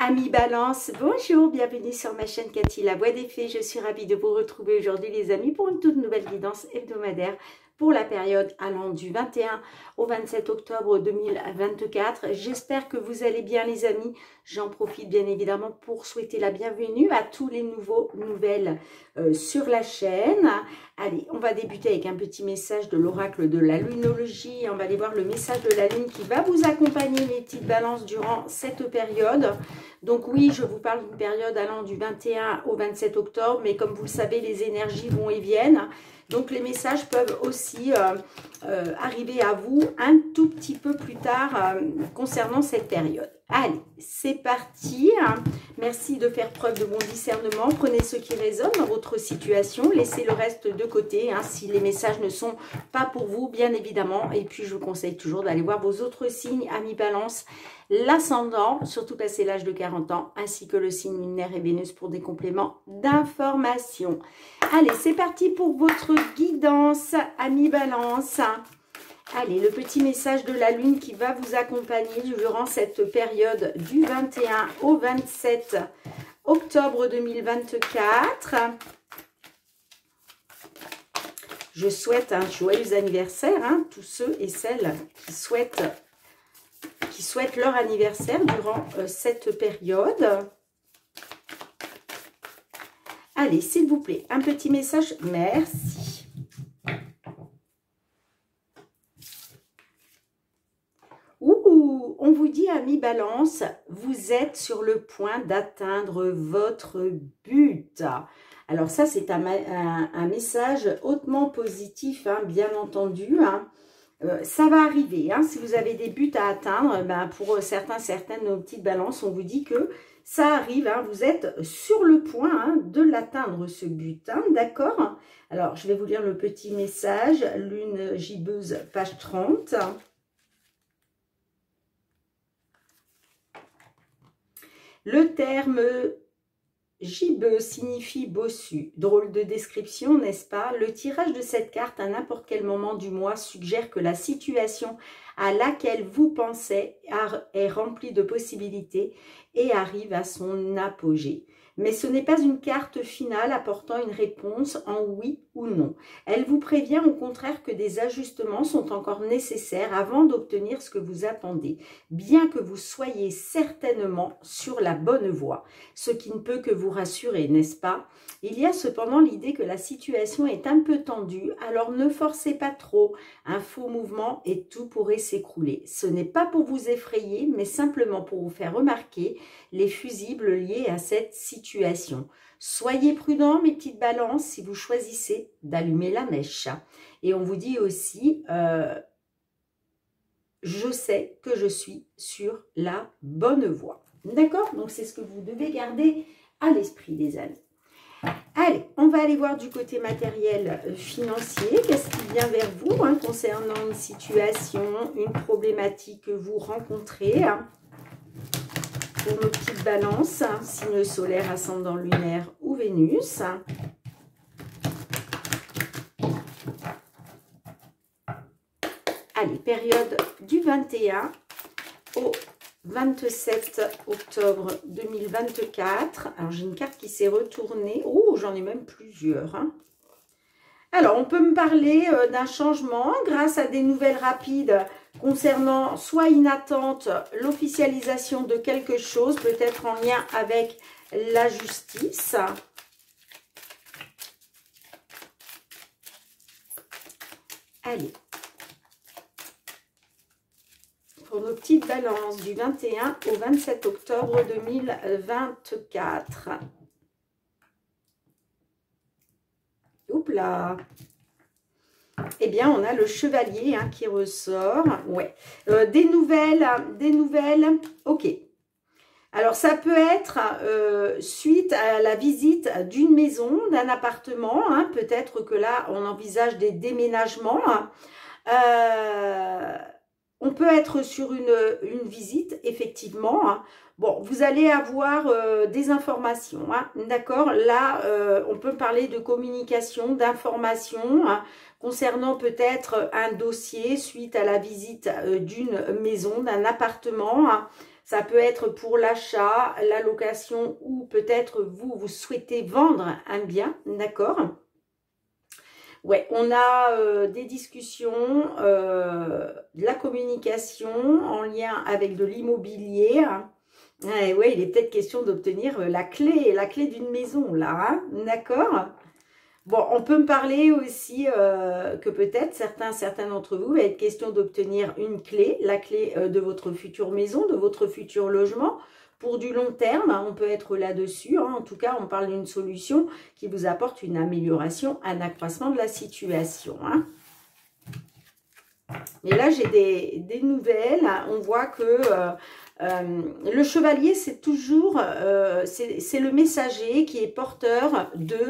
Amis Balance, bonjour, bienvenue sur ma chaîne Cathy, la voix des fées. Je suis ravie de vous retrouver aujourd'hui les amis pour une toute nouvelle guidance hebdomadaire pour la période allant du 21 au 27 octobre 2024. J'espère que vous allez bien les amis. J'en profite bien évidemment pour souhaiter la bienvenue à tous les nouvelles sur la chaîne. Allez, on va débuter avec un petit message de l'oracle de la lunologie. On va aller voir le message de la lune qui va vous accompagner mes petites balances durant cette période. Donc oui, je vous parle d'une période allant du 21 au 27 octobre, mais comme vous le savez, les énergies vont et viennent. Donc les messages peuvent aussi arriver à vous un tout petit peu plus tard concernant cette période. Allez, c'est parti. Merci de faire preuve de bon discernement. Prenez ce qui résonne dans votre situation. Laissez le reste de côté si les messages ne sont pas pour vous, bien évidemment. Et puis, je vous conseille toujours d'aller voir vos autres signes, amis Balance, l'ascendant, surtout passé l'âge de 40 ans, ainsi que le signe lunaire et Vénus pour des compléments d'information. Allez, c'est parti pour votre guidance, amis Balance. Allez, le petit message de la lune qui va vous accompagner durant cette période du 21 au 27 octobre 2024. Je souhaite un joyeux anniversaire à tous ceux et celles qui souhaitent leur anniversaire durant cette période. Allez, s'il vous plaît, un petit message. Merci. On vous dit, amis Balance, vous êtes sur le point d'atteindre votre but. Alors ça, c'est un message hautement positif, bien entendu. Ça va arriver. Si vous avez des buts à atteindre, pour certaines nos petites balances, on vous dit que ça arrive. Vous êtes sur le point de l'atteindre, ce but. D'accord? Alors, je vais vous lire le petit message. Lune gibbeuse, page 30. Le terme gibbeux signifie bossu. Drôle de description, n'est-ce pas? Le tirage de cette carte à n'importe quel moment du mois suggère que la situation à laquelle vous pensez est remplie de possibilités et arrive à son apogée. Mais ce n'est pas une carte finale apportant une réponse en oui ou non. Elle vous prévient au contraire que des ajustements sont encore nécessaires avant d'obtenir ce que vous attendez, bien que vous soyez certainement sur la bonne voie, ce qui ne peut que vous rassurer, n'est-ce pas? Il y a cependant l'idée que la situation est un peu tendue, alors ne forcez pas trop, un faux mouvement et tout pourrait s'écrouler. Ce n'est pas pour vous effrayer, mais simplement pour vous faire remarquer les fusibles liés à cette situation. Soyez prudents, mes petites balances, si vous choisissez d'allumer la mèche. Et on vous dit aussi, je sais que je suis sur la bonne voie. D'accord? Donc, c'est ce que vous devez garder à l'esprit, les amis. Allez, on va aller voir du côté matériel financier. Qu'est-ce qui vient vers vous concernant une situation, une problématique que vous rencontrez pour nos petites balances, signe solaire, ascendant lunaire ou Vénus. Allez, période du 21 au 27 octobre 2024. Alors, j'ai une carte qui s'est retournée. Oh, j'en ai même plusieurs. Alors, on peut me parler d'un changement grâce à des nouvelles rapides concernant soit une attente, l'officialisation de quelque chose, peut-être en lien avec la justice. Allez. Pour nos petites balances du 21 au 27 octobre 2024. Oups là. Eh bien, on a le chevalier qui ressort. Ouais. Des nouvelles. Ok. Alors, ça peut être suite à la visite d'une maison, d'un appartement. Peut-être que là, on envisage des déménagements. On peut être sur une visite, effectivement. Bon, vous allez avoir des informations, d'accord? Là, on peut parler de communication, d'information concernant peut-être un dossier suite à la visite d'une maison, d'un appartement. Ça peut être pour l'achat, la location ou peut-être vous souhaitez vendre un bien, d'accord? Ouais, on a des discussions, de la communication en lien avec de l'immobilier. Ouais, il est peut-être question d'obtenir la clé d'une maison, là, hein, d'accord? Bon, on peut me parler aussi que peut-être certains d'entre vous, va être question d'obtenir une clé, la clé de votre future maison, de votre futur logement. Pour du long terme, hein, on peut être là-dessus. Hein. En tout cas, on parle d'une solution qui vous apporte une amélioration, un accroissement de la situation. Hein. Et là, j'ai des nouvelles. On voit que le chevalier, c'est toujours, c'est le messager qui est porteur de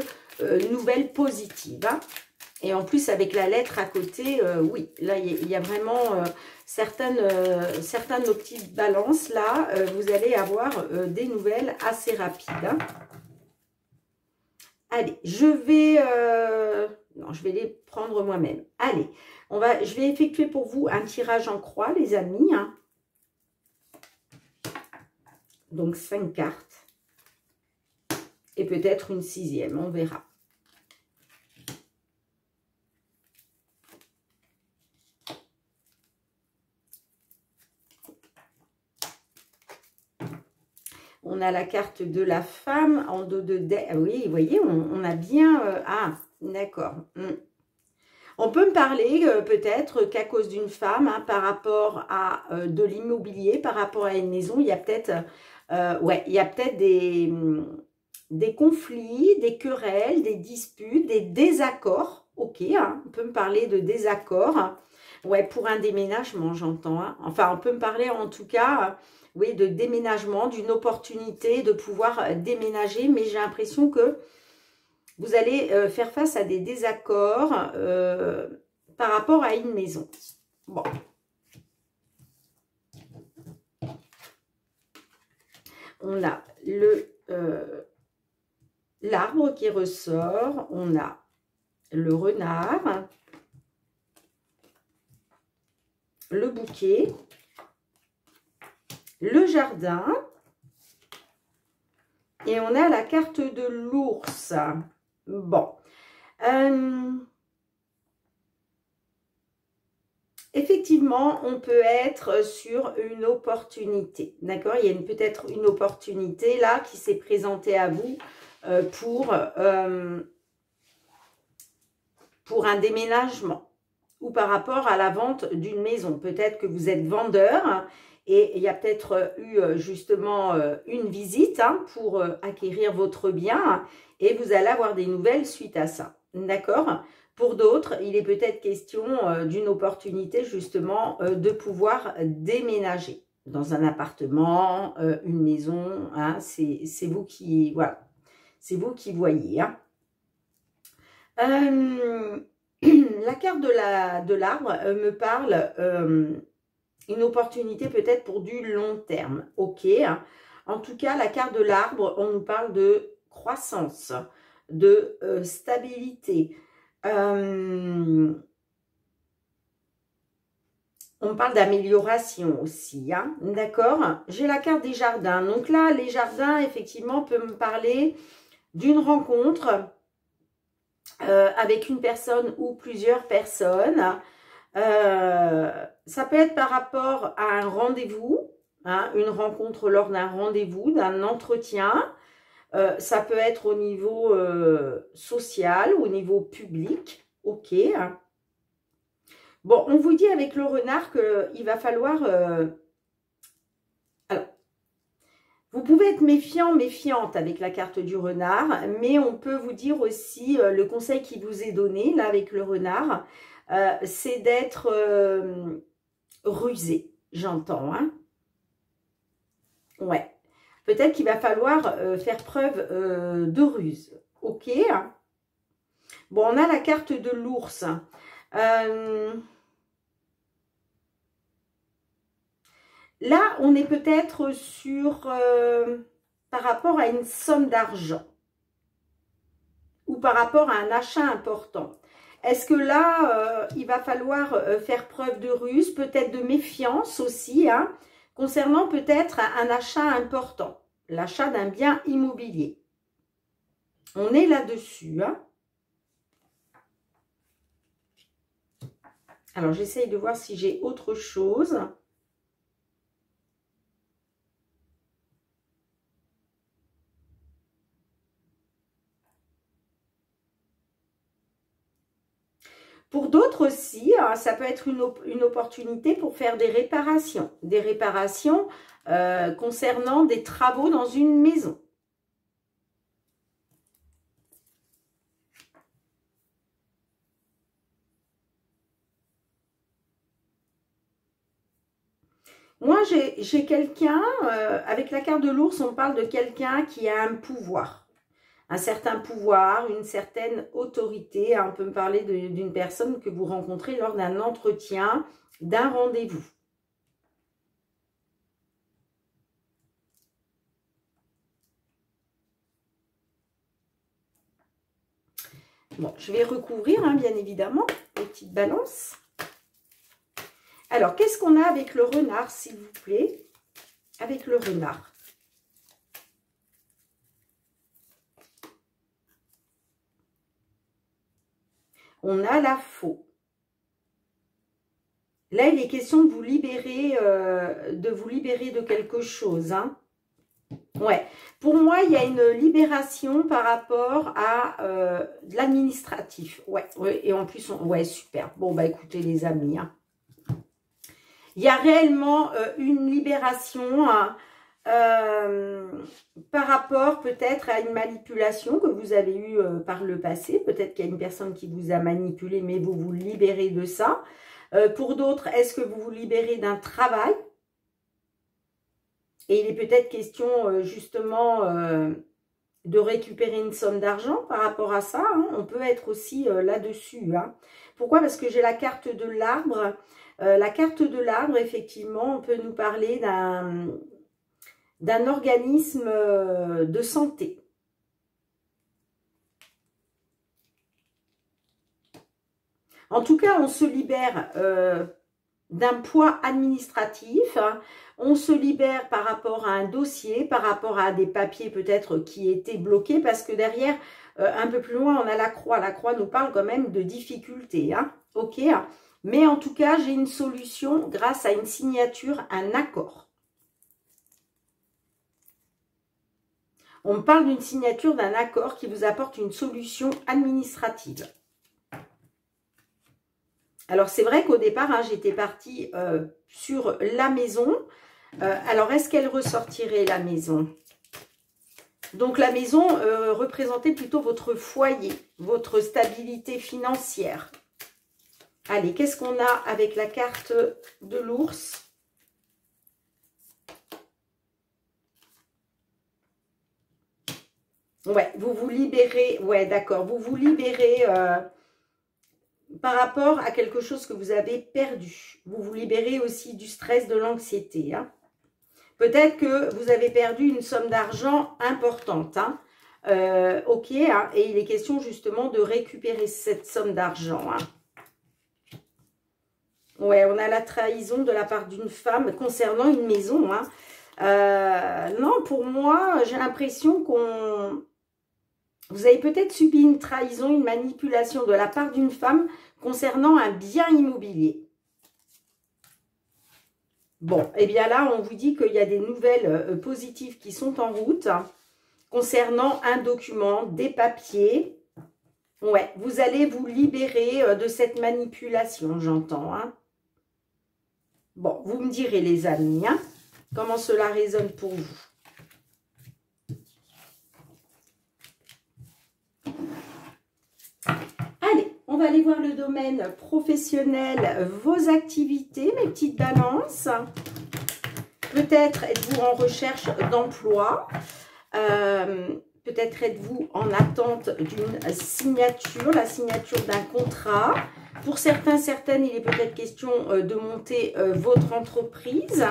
nouvelles positives. Hein. Et en plus, avec la lettre à côté, oui, là, il y a vraiment certaines de nos petites balances. Là, vous allez avoir des nouvelles assez rapides. Hein. Allez, je vais les prendre moi-même. Allez, je vais effectuer pour vous un tirage en croix, les amis. Hein. Donc, 5 cartes. Et peut-être une 6e, on verra. On a la carte de la femme en dos de... Oui, vous voyez, on a bien... ah, d'accord. On peut me parler peut-être qu'à cause d'une femme, hein, par rapport à de l'immobilier, par rapport à une maison, il y a peut-être des conflits, des querelles, des disputes, des désaccords. Ok, hein, on peut me parler de désaccords. Ouais, pour un déménagement, j'entends. Hein. Enfin, on peut me parler en tout cas... oui, de déménagement, d'une opportunité de pouvoir déménager, mais j'ai l'impression que vous allez faire face à des désaccords par rapport à une maison. Bon. On a l'arbre qui ressort, on a le renard, le bouquet, le jardin, et on a la carte de l'ours. Bon. Effectivement, on peut être sur une opportunité. D'accord? Il y a peut-être une opportunité là qui s'est présentée à vous pour un déménagement ou par rapport à la vente d'une maison. Peut-être que vous êtes vendeur. Et il y a peut-être eu justement une visite hein, pour acquérir votre bien et vous allez avoir des nouvelles suite à ça. D'accord? Pour d'autres, il est peut-être question d'une opportunité justement de pouvoir déménager dans un appartement, une maison. Hein, c'est vous qui, voilà, c'est vous qui voyez. Hein. La carte de l'arbre me parle... une opportunité peut-être pour du long terme. Ok. En tout cas, la carte de l'arbre, on nous parle de croissance, de stabilité. On parle d'amélioration aussi. Hein, d'accord? J'ai la carte des jardins. Donc là, les jardins, effectivement, peuvent me parler d'une rencontre avec une personne ou plusieurs personnes. Ça peut être par rapport à un rendez-vous, hein, une rencontre lors d'un rendez-vous, d'un entretien. Ça peut être au niveau social, au niveau public. Ok. Bon, on vous dit avec le renard qu'il va falloir... alors, vous pouvez être méfiant, méfiante avec la carte du renard, mais on peut vous dire aussi le conseil qui vous est donné, là, avec le renard, c'est d'être rusé, j'entends. Hein. Ouais. Peut-être qu'il va falloir faire preuve de ruse. Ok. Bon, on a la carte de l'ours. Là, on est peut-être sur... par rapport à une somme d'argent. Ou par rapport à un achat important. Est-ce que là, il va falloir faire preuve de ruse, peut-être de méfiance aussi, hein, concernant peut-être un achat important, l'achat d'un bien immobilier. On est là-dessus, hein. Alors, j'essaye de voir si j'ai autre chose. Pour d'autres aussi, ça peut être une opportunité pour faire des réparations. Des réparations concernant des travaux dans une maison. Moi, j'ai quelqu'un, avec la carte de l'ours, on parle de quelqu'un qui a un pouvoir. Un certain pouvoir, une certaine autorité. On peut me parler d'une personne que vous rencontrez lors d'un entretien, d'un rendez-vous. Bon, je vais recouvrir, hein, bien évidemment, les petites balances. Alors, qu'est-ce qu'on a avec le renard, s'il vous plaît? Avec le renard. On a la faux. Là, il est question de vous libérer de quelque chose. Hein. Ouais. Pour moi, il y a une libération par rapport à l'administratif. Ouais, ouais. Et en plus, ouais, super. Bon, bah écoutez, les amis, hein. Il y a réellement une libération hein, par rapport peut-être à une manipulation que vous avez eue par le passé. Peut-être qu'il y a une personne qui vous a manipulé, mais vous vous libérez de ça. Pour d'autres, est-ce que vous vous libérez d'un travail? Et il est peut-être question justement de récupérer une somme d'argent par rapport à ça. Hein. On peut être aussi là-dessus. Hein. Pourquoi? Parce que j'ai la carte de l'arbre. La carte de l'arbre, effectivement, on peut nous parler d'un organisme de santé. En tout cas, on se libère d'un poids administratif. Hein. On se libère par rapport à un dossier, par rapport à des papiers peut-être qui étaient bloqués, parce que derrière, un peu plus loin, on a la croix. La croix nous parle quand même de difficultés. Hein. Ok. Mais en tout cas, j'ai une solution grâce à une signature, un accord. On me parle d'une signature, d'un accord qui vous apporte une solution administrative. Alors, c'est vrai qu'au départ, hein, j'étais partie sur la maison. Alors, est-ce qu'elle ressortirait la maison? Donc, la maison représentait plutôt votre foyer, votre stabilité financière. Allez, qu'est-ce qu'on a avec la carte de l'ours? Ouais, vous vous libérez, ouais, d'accord, vous vous libérez par rapport à quelque chose que vous avez perdu. Vous vous libérez aussi du stress, de l'anxiété. Hein. Peut-être que vous avez perdu une somme d'argent importante. Hein. Ok, hein, et il est question justement de récupérer cette somme d'argent. Hein. Ouais, on a la trahison de la part d'une femme concernant une maison. Hein. Non, pour moi, j'ai l'impression qu'on... Vous avez peut-être subi une trahison, une manipulation de la part d'une femme concernant un bien immobilier. Bon, et bien là, on vous dit qu'il y a des nouvelles positives qui sont en route hein, concernant un document, des papiers. Ouais, vous allez vous libérer de cette manipulation, j'entends. Hein. Bon, vous me direz les amis, hein, comment cela résonne pour vous. Allez, on va aller voir le domaine professionnel, vos activités, mes petites balances. Peut-être êtes-vous en recherche d'emploi. Peut-être êtes-vous en attente d'une signature, la signature d'un contrat. Pour certains, certaines, il est peut-être question de monter votre entreprise.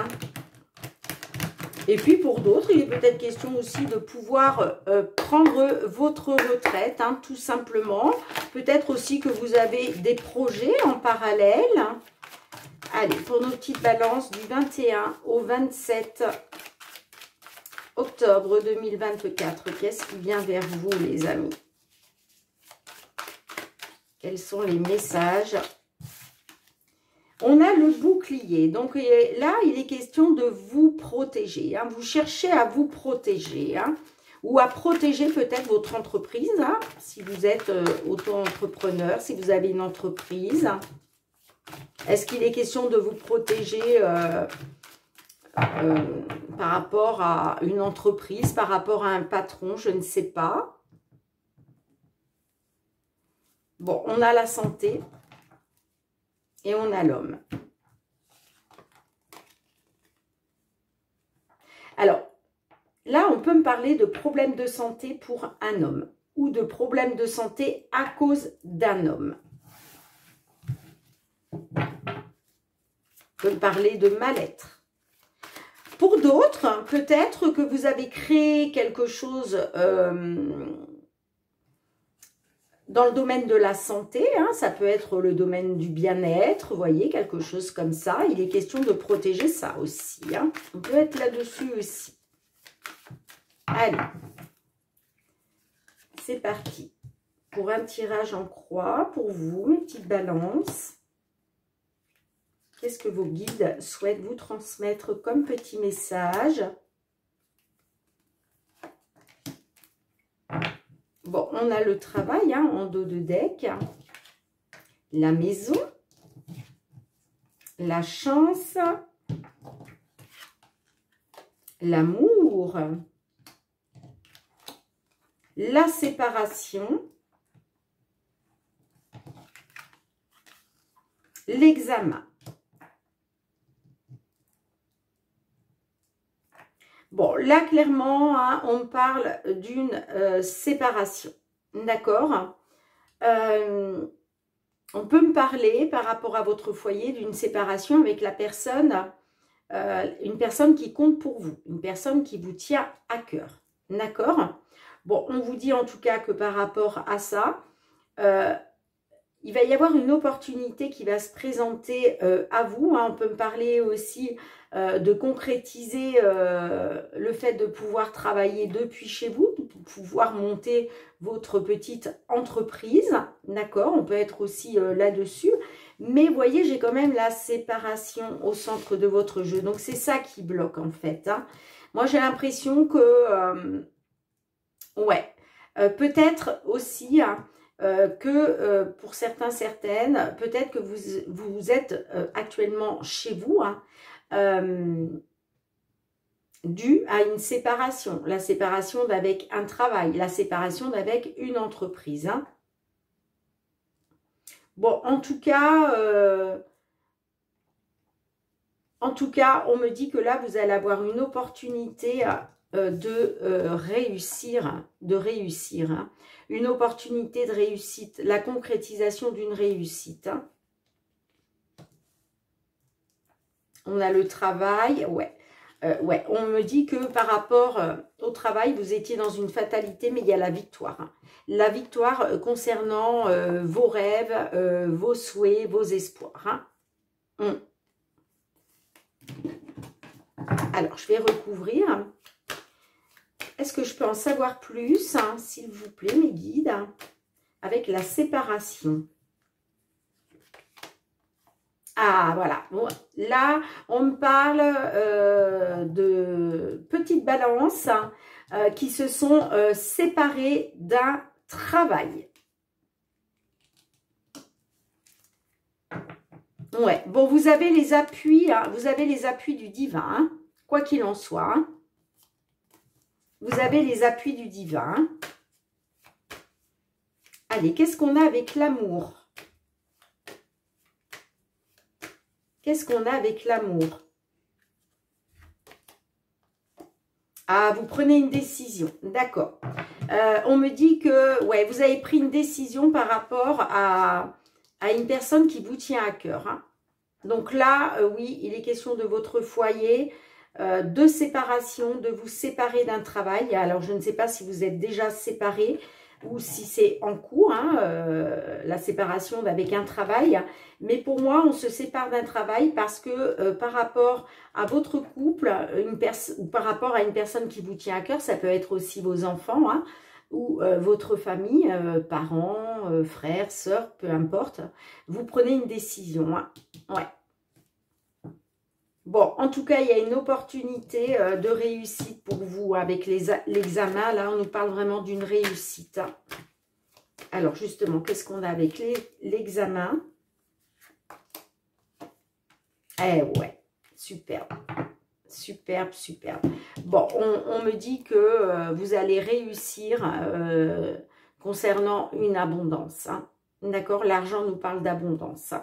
Et puis pour d'autres, il est peut-être question aussi de pouvoir prendre votre retraite, hein, tout simplement. Peut-être aussi que vous avez des projets en parallèle. Allez, pour nos petites balances du 21 au 27 octobre 2024, qu'est-ce qui vient vers vous, les amis? Quels sont les messages? On a le bouclier. Donc là, il est question de vous protéger. Hein. Vous cherchez à vous protéger. Hein, ou à protéger peut-être votre entreprise. Hein, si vous êtes auto-entrepreneur, si vous avez une entreprise. Est-ce qu'il est question de vous protéger par rapport à une entreprise, par rapport à un patron? Je ne sais pas. Bon, on a la santé. Et on a l'homme. Alors, là, on peut me parler de problèmes de santé pour un homme ou de problèmes de santé à cause d'un homme. On peut me parler de mal-être. Pour d'autres, peut-être que vous avez créé quelque chose dans le domaine de la santé, hein, ça peut être le domaine du bien-être, vous voyez, quelque chose comme ça. Il est question de protéger ça aussi. Hein. On peut être là-dessus aussi. Allez, c'est parti. Pour un tirage en croix, pour vous, mes petites balances. Qu'est-ce que vos guides souhaitent vous transmettre comme petit message ? Bon, on a le travail hein, en dos de deck, la maison, la chance, l'amour, la séparation, l'examen. Bon, là, clairement, hein, on parle d'une séparation, d'accord? On peut me parler, par rapport à votre foyer, d'une séparation avec la personne, une personne qui compte pour vous, une personne qui vous tient à cœur, d'accord? Bon, on vous dit en tout cas que par rapport à ça, il va y avoir une opportunité qui va se présenter à vous. Hein. On peut me parler aussi de concrétiser le fait de pouvoir travailler depuis chez vous, de pouvoir monter votre petite entreprise. D'accord, on peut être aussi là-dessus. Mais vous voyez, j'ai quand même la séparation au centre de votre jeu. Donc, c'est ça qui bloque en fait. Hein. Moi, j'ai l'impression que, ouais, peut-être aussi... Hein, que pour certains, certaines, peut-être que vous êtes actuellement chez vous, hein, dû à une séparation. La séparation d'avec un travail, la séparation d'avec une entreprise. Hein. Bon, en tout cas, on me dit que là, vous allez avoir une opportunité de réussir. Hein. Une opportunité de réussite, la concrétisation d'une réussite. Hein. On a le travail, ouais. Ouais, on me dit que par rapport au travail, vous étiez dans une fatalité, mais il y a la victoire. Hein. La victoire concernant vos rêves, vos souhaits, vos espoirs. Hein. Alors, je vais recouvrir. Est-ce que je peux en savoir plus, hein, s'il vous plaît, mes guides, hein, avec la séparation? Ah, voilà. Bon, là, on me parle de petites balances hein, qui se sont séparées d'un travail. Ouais, bon, vous avez les appuis, hein, du divin, hein, quoi qu'il en soit. Hein. Vous avez les appuis du divin. Allez, qu'est-ce qu'on a avec l'amour? Qu'est-ce qu'on a avec l'amour? Ah, vous prenez une décision. D'accord. On me dit que ouais, vous avez pris une décision par rapport à une personne qui vous tient à cœur. Hein. Donc là, oui, il est question de votre foyer, de séparation, de vous séparer d'un travail. Alors, je ne sais pas si vous êtes déjà séparés. ou si c'est en cours, hein, la séparation avec un travail. Mais pour moi, on se sépare d'un travail parce que par rapport à votre couple, ou par rapport à une personne qui vous tient à cœur, ça peut être aussi vos enfants, hein, ou votre famille, parents, frères, sœurs, peu importe. Vous prenez une décision. Hein. Ouais. Bon, en tout cas, il y a une opportunité de réussite pour vous avec l'examen. Là, on nous parle vraiment d'une réussite. Alors, justement, qu'est-ce qu'on a avec l'examen? Eh ouais, superbe. Superbe, superbe. Bon, on me dit que vous allez réussir concernant une abondance. Hein. D'accord? L'argent nous parle d'abondance.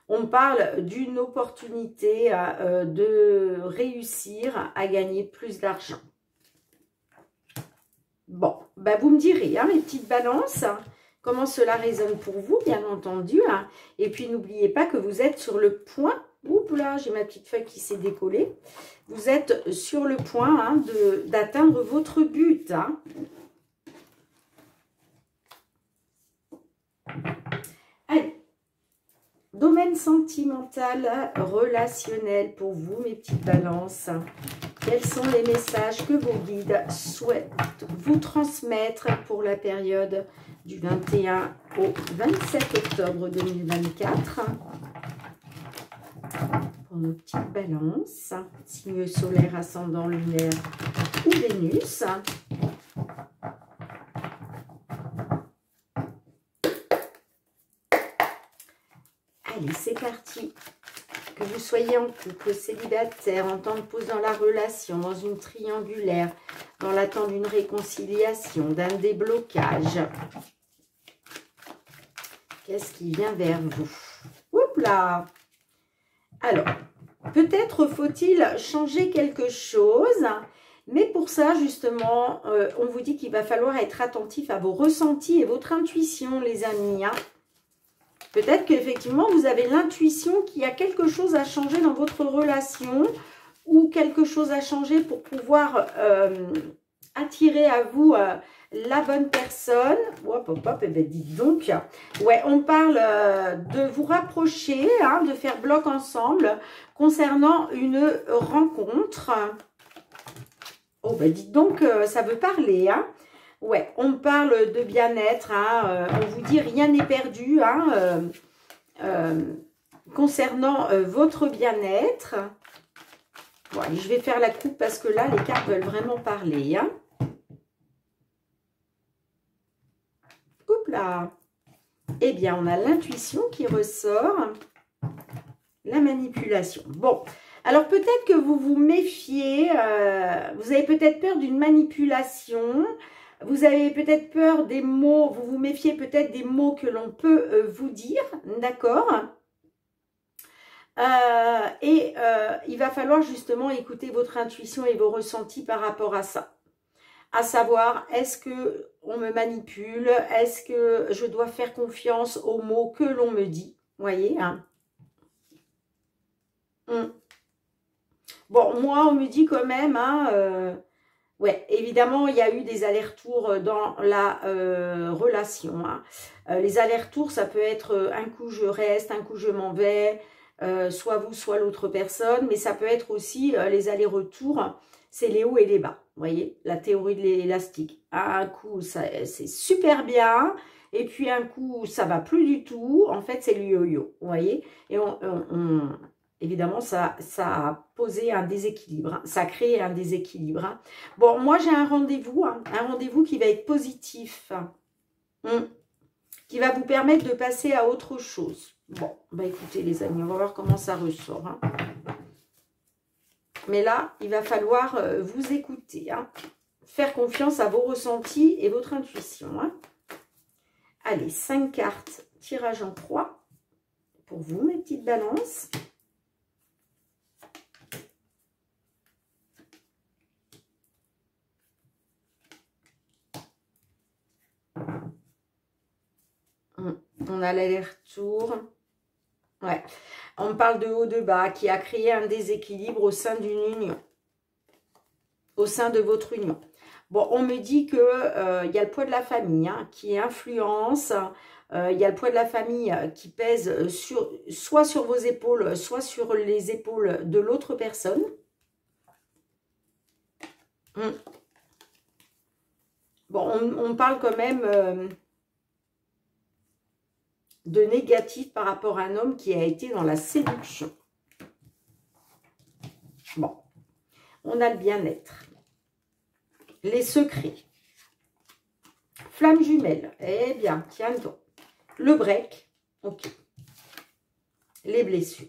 On parle d'une opportunité de réussir à gagner plus d'argent. Bon, bah vous me direz, hein, mes petites balances, comment cela résonne pour vous, bien entendu. Hein. Et puis, n'oubliez pas que vous êtes sur le point. Oups là, j'ai ma petite feuille qui s'est décollée. Vous êtes sur le point hein, d'atteindre votre but. Hein. Allez. Domaine sentimental, relationnel pour vous, mes petites balances. Quels sont les messages que vos guides souhaitent vous transmettre pour la période du 21 au 27 octobre 2024 ? Pour nos petites balances, signe solaire, ascendant, lunaire ou Vénus. Allez, c'est parti. Que vous soyez en couple, célibataire, en temps de pause dans la relation, dans une triangulaire, dans l'attente d'une réconciliation, d'un déblocage. Qu'est-ce qui vient vers vous? Oups là! Alors, peut-être faut-il changer quelque chose, mais pour ça, justement, on vous dit qu'il va falloir être attentif à vos ressentis et votre intuition, les amis. Hein. Peut-être qu'effectivement, vous avez l'intuition qu'il y a quelque chose à changer dans votre relation ou quelque chose à changer pour pouvoir attirer à vous la bonne personne. Hop, hop, hop, et bien dites donc. Ouais, on parle de vous rapprocher, hein, de faire bloc ensemble concernant une rencontre. Oh, ben dites donc, ça veut parler, hein. Ouais, on parle de bien-être, hein, on vous dit rien n'est perdu hein, concernant votre bien-être. Bon, allez, je vais faire la coupe parce que là, les cartes veulent vraiment parler. Hein. Oups là. Eh bien, on a l'intuition qui ressort, la manipulation. Bon, alors peut-être que vous vous méfiez, vous avez peut-être peur d'une manipulation. Vous avez peut-être peur des mots, vous vous méfiez peut-être des mots que l'on peut vous dire, d'accord? Il va falloir justement écouter votre intuition et vos ressentis par rapport à ça. À savoir, est-ce que on me manipule? Est-ce que je dois faire confiance aux mots que l'on me dit? Vous voyez, hein? Bon, moi, on me dit quand même, hein, ouais, évidemment, il y a eu des allers-retours dans la relation. Hein. Les allers-retours, ça peut être un coup je reste, un coup je m'en vais, soit vous, soit l'autre personne. Mais ça peut être aussi les allers-retours, c'est les hauts et les bas. Vous voyez, la théorie de l'élastique. Un coup, c'est super bien. Et puis un coup, ça va plus du tout. En fait, c'est le yo-yo. Vous voyez, et évidemment, ça a posé un déséquilibre, hein. Ça a créé un déséquilibre. Hein. Bon, moi, j'ai un rendez-vous qui va être positif, qui va vous permettre de passer à autre chose. Bon, bah écoutez, les amis, on va voir comment ça ressort. Hein. Mais là, il va falloir vous écouter, hein. Faire confiance à vos ressentis et votre intuition. Hein. Allez, 5 cartes, tirage en croix pour vous, mes petites balances. On a l'aller-retour. Ouais. On parle de haut, de bas, qui a créé un déséquilibre au sein d'une union. Au sein de votre union. Bon, on me dit que y a le poids de la famille hein, qui influence, il y a le poids de la famille qui pèse soit sur vos épaules, soit sur les épaules de l'autre personne. Bon, on parle quand même de négatif par rapport à un homme qui a été dans la séduction. Bon, on a le bien-être. Les secrets. Flamme jumelle. Eh bien, tiens donc. Le break. Ok. Les blessures.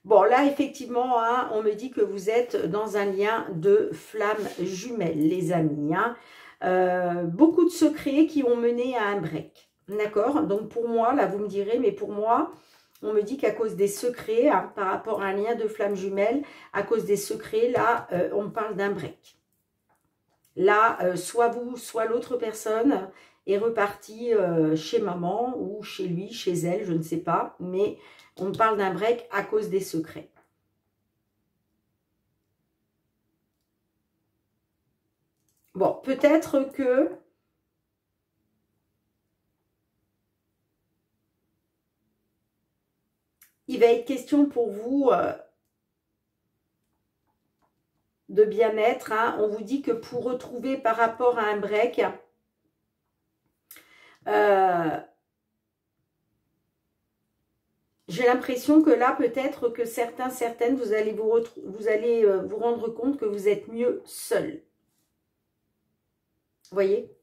Bon, là, effectivement, hein, on me dit que vous êtes dans un lien de flamme jumelle, les amis. Hein. Beaucoup de secrets qui ont mené à un break. D'accord? Donc, pour moi, là, vous me direz, mais pour moi, on me dit qu'à cause des secrets, hein, par rapport à un lien de flamme jumelle, à cause des secrets, là, on parle d'un break. Là, soit vous, soit l'autre personne est repartie chez maman ou chez lui, chez elle, je ne sais pas. Mais on me parle d'un break à cause des secrets. Bon, peut-être que il va être question pour vous de bien-être. Hein. On vous dit que pour retrouver par rapport à un break, j'ai l'impression que là, peut-être que certaines, vous allez vous rendre compte que vous êtes mieux seul. Vous voyez?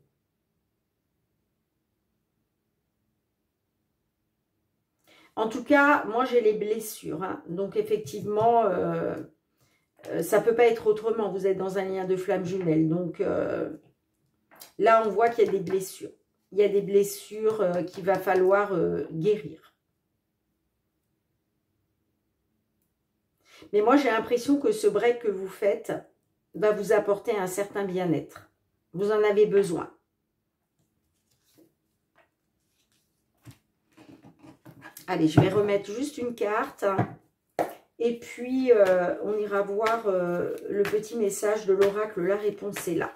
En tout cas, moi, j'ai les blessures. Hein. Donc, effectivement, ça ne peut pas être autrement. Vous êtes dans un lien de flamme jumelle. Donc, là, on voit qu'il y a des blessures. Il y a des blessures qu'il va falloir guérir. Mais moi, j'ai l'impression que ce break que vous faites va vous apporter un certain bien-être. Vous en avez besoin. Allez, je vais remettre juste une carte. Et puis, on ira voir le petit message de l'oracle. La réponse est là.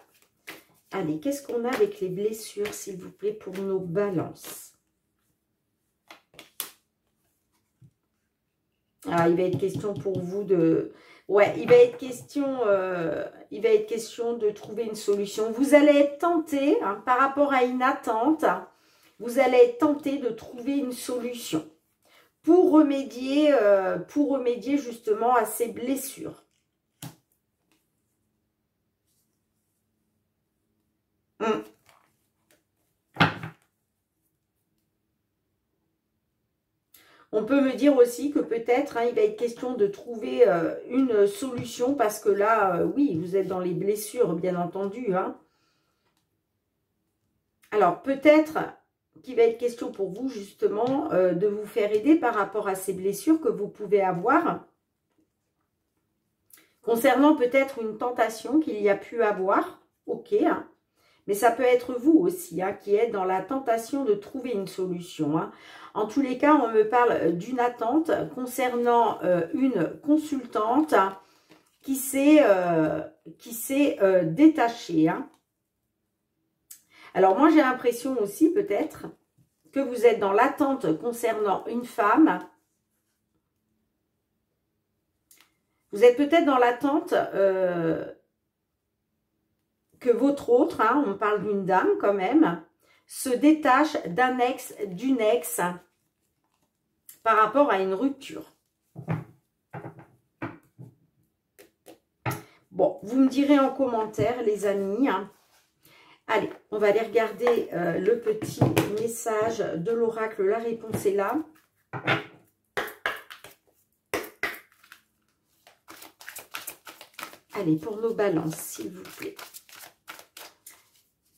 Allez, qu'est-ce qu'on a avec les blessures, s'il vous plaît, pour nos balances? Ah, il va être question pour vous de... Ouais, il va être question de trouver une solution. Vous allez être tenté, hein, par rapport à une attente, vous allez être tenté de trouver une solution pour remédier justement à ces blessures. On peut me dire aussi que peut-être, hein, il va être question de trouver une solution parce que là, oui, vous êtes dans les blessures, bien entendu. Hein. Alors, peut-être qu'il va être question pour vous, justement, de vous faire aider par rapport à ces blessures que vous pouvez avoir. Concernant peut-être une tentation qu'il y a pu avoir, ok, hein. Mais ça peut être vous aussi, hein, qui êtes dans la tentation de trouver une solution. Hein. En tous les cas, on me parle d'une attente concernant une consultante qui s'est détachée. Hein. Alors moi, j'ai l'impression aussi peut-être que vous êtes dans l'attente concernant une femme. Vous êtes peut-être dans l'attente que votre autre, hein, on parle d'une dame quand même, se détache d'un ex, d'une ex par rapport à une rupture. Bon, vous me direz en commentaire, les amis. Hein. Allez, on va aller regarder le petit message de l'oracle. La réponse est là. Allez, pour nos balances, s'il vous plaît.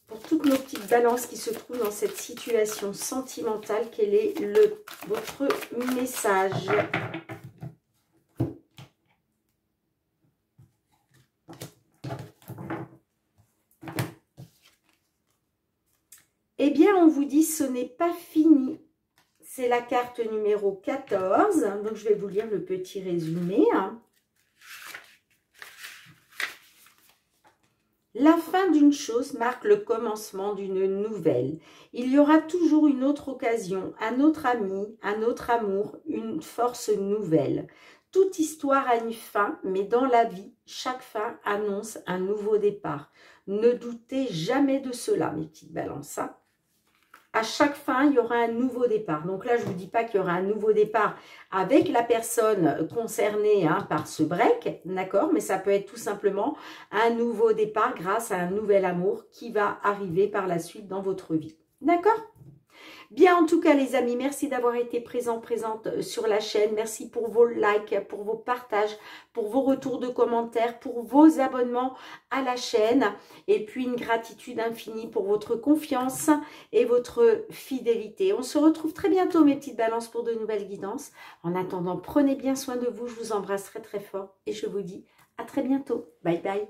Pour toutes nos petites balances qui se trouvent dans cette situation sentimentale, quel est votre message? Eh bien, on vous dit ce n'est pas fini. C'est la carte numéro 14. Donc, je vais vous lire le petit résumé. La fin d'une chose marque le commencement d'une nouvelle. Il y aura toujours une autre occasion, un autre ami, un autre amour, une force nouvelle. Toute histoire a une fin, mais dans la vie, chaque fin annonce un nouveau départ. Ne doutez jamais de cela, mes petites balances. Hein. À chaque fin, il y aura un nouveau départ. Donc là, je ne vous dis pas qu'il y aura un nouveau départ avec la personne concernée hein, par ce break, d'accord? Mais ça peut être tout simplement un nouveau départ grâce à un nouvel amour qui va arriver par la suite dans votre vie. D'accord? Bien, en tout cas, les amis, merci d'avoir été présente sur la chaîne. Merci pour vos likes, pour vos partages, pour vos retours de commentaires, pour vos abonnements à la chaîne. Et puis, une gratitude infinie pour votre confiance et votre fidélité. On se retrouve très bientôt, mes petites balances, pour de nouvelles guidances. En attendant, prenez bien soin de vous. Je vous embrasse très, très fort. Et je vous dis à très bientôt. Bye, bye.